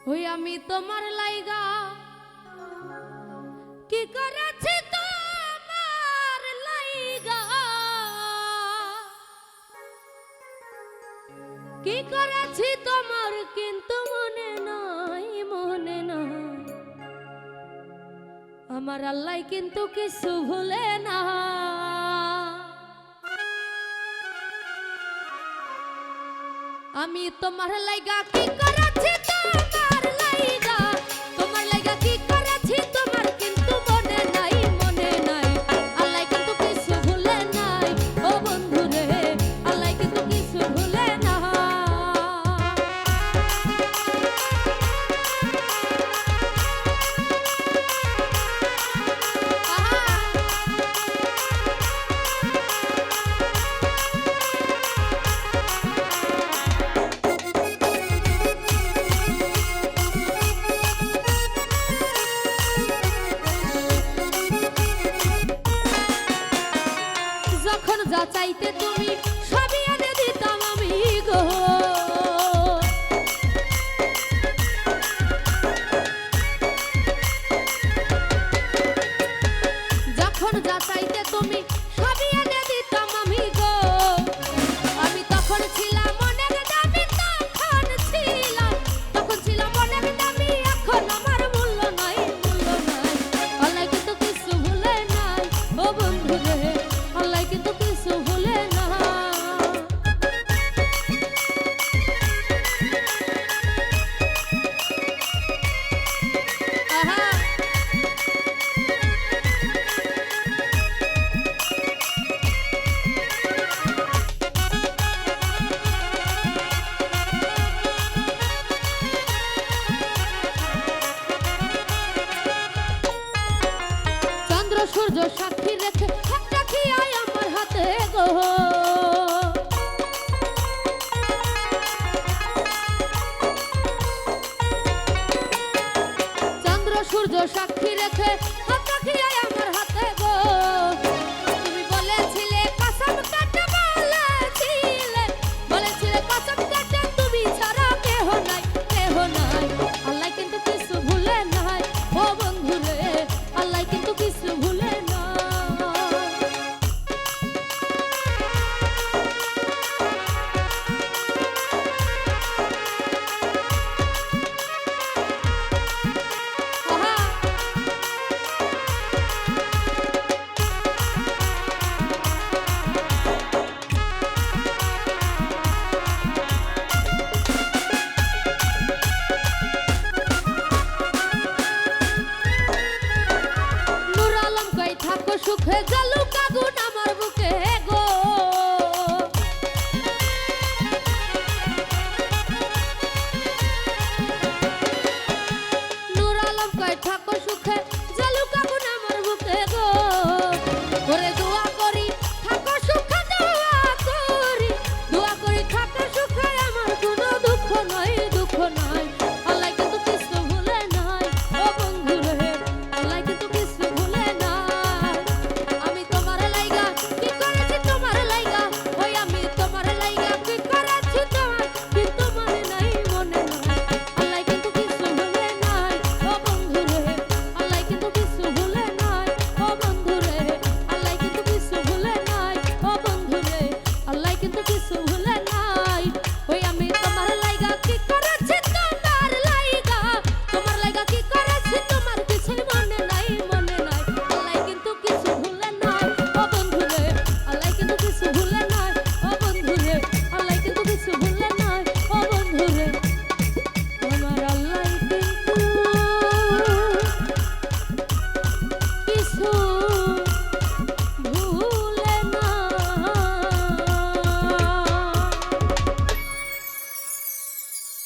ওই আমি তোমার লাইগা কি করেছি তোমার লাইগা, কি করেছি তোমার কিন্তু মনে নাই, মনে নাই। আমার আল্লাহ কিন্তু কিছু ভুলে না। আমি তোমার লাইগা কি করেছি তোমার লাইগা, তোমার লাইগা কি করেছি তোমার কিন্তু মনে নাই, মনে নাই। আল্লাহ কিন্তু কিছু ভুলে নাই, ও বন্ধু রে আল্লাহ কিন্তু কিছু ভুলে না। যখন যা চাইতে তুমি সবই এনে দিতাম আমি গো, যখন যা চাইতে তুমি সবই এনে দিতাম আমি গো। আমি তখন ছিলাম অনেক দামি, তখন ছিলাম, তখন ছিলাম অনেক দামি, এখন আমার মূল্য নাই, মূল্য নাই। আল্লাহ কিন্তু কিছু ভুলে নাই, ও বন্ধু রে আল্লাহ কিন্তু কিছু ভুলে না। চন্দ্র সূর্য সাক্ষী রেখে একটা খিয়াই আমার হাতে গো, চন্দ্র সূর্য সাক্ষী রেখে